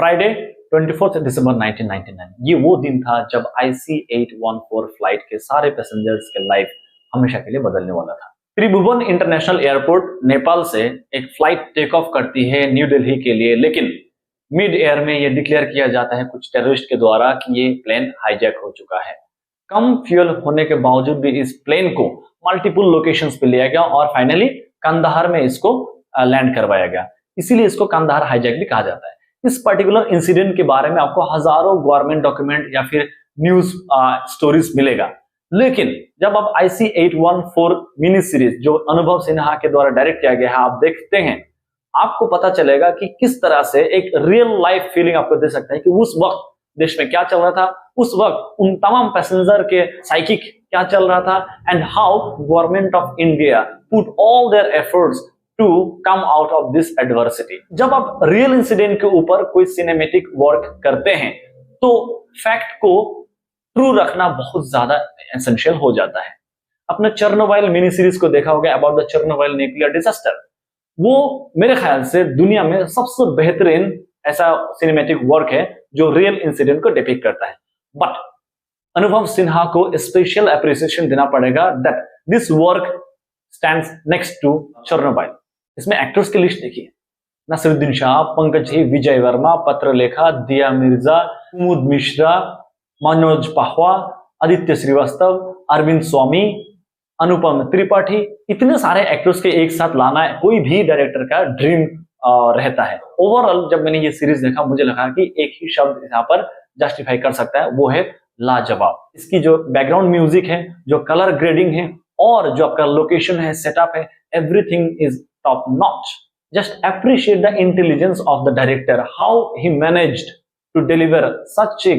Friday 24 दिसंबर 1999 ये वो दिन था जब IC-814 फ्लाइट के सारे पैसेंजर्स के लाइफ हमेशा के लिए बदलने वाला था। त्रिभुवन इंटरनेशनल एयरपोर्ट नेपाल से एक फ्लाइट टेक ऑफ करती है न्यू दिल्ली के लिए, लेकिन मिड एयर में ये डिक्लेयर किया जाता है कुछ टेररिस्ट के द्वारा कि ये प्लेन हाईजैक हो चुका है। कम फ्यूल होने के बावजूद भी इस प्लेन को मल्टीपल लोकेशंस पे लिया गया और फाइनली कंधार में इसको लैंड करवाया गया, इसीलिए इसको कंधार हाईजैक भी कहा जाता है। इस पर्टिकुलर इंसिडेंट के बारे में आपको हजारों गवर्नमेंट डॉक्यूमेंट या फिर न्यूज स्टोरीज मिलेगा, लेकिन जब आप IC-814 मिनी सीरीज जो अनुभव सिन्हा के द्वारा डायरेक्ट किया गया है आप देखते हैं, आपको पता चलेगा कि किस तरह से एक रियल लाइफ फीलिंग आपको दे सकता है कि उस वक्त देश में क्या चल रहा था, उस वक्त उन तमाम पैसेंजर के साइकिक क्या चल रहा था, and how government of India put all their efforts to come out of this adversity. जब आप रियल इंसिडेंट के ऊपर कोई सिनेमेटिक वर्क करते हैं तो फैक्ट को ट्रू रखना बहुत ज्यादा एसेंशियल हो जाता है। अपने चेर्नोबिल मिनी सीरीज को देखा होगा about the Chernobyl nuclear disaster, वो मेरे ख्याल से दुनिया में सबसे बेहतरीन ऐसा सिनेमेटिक वर्क है जो रियल इंसिडेंट को डिपिक्ट करता है। बट अनुभव सिन्हा को स्पेशल एप्रिसिएशन देना पड़ेगा that this work stands next to Chernobyl. इसमें एक्टर्स की लिस्ट देखिए, नसीरुद्दीन शाह, पंकज जी, विजय वर्मा, पत्रलेखा, दिया मिर्जा, कुमुद मिश्रा, मनोज पाहवा, आदित्य श्रीवास्तव, अरविंद स्वामी, अनुपम त्रिपाठी, इतने सारे एक्टर्स के एक साथ लाना कोई भी डायरेक्टर का ड्रीम रहता है। ओवरऑल जब मैंने ये सीरीज देखा मुझे लगा कि एक ही शब्द यहाँ पर जस्टिफाई कर सकता है, वो है लाजवाब। इसकी जो बैकग्राउंड म्यूजिक है, जो कलर ग्रेडिंग है और जो आपका लोकेशन है, सेटअप है, everything is top notch. Just appreciate the intelligence of the director, how he managed to deliver such a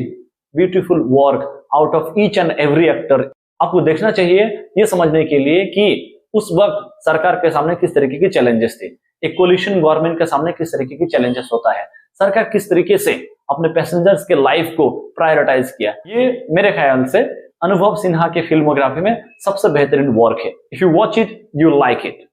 beautiful work out of each and every actor. आपको देखना चाहिए ये समझने के लिए कि उस वक्त सरकार के सामने किस तरीके की चैलेंजेस थे, एक कोलिशन गवर्नमेंट के सामने किस तरीके की चैलेंजेस होता है, सरकार किस तरीके से अपने पैसेंजर्स के लाइफ को प्रायोरिटाइज किया। ये मेरे ख्याल से अनुभव सिन्हा के फिल्मोग्राफी में सबसे बेहतरीन वर्क है। If you watch it you like it.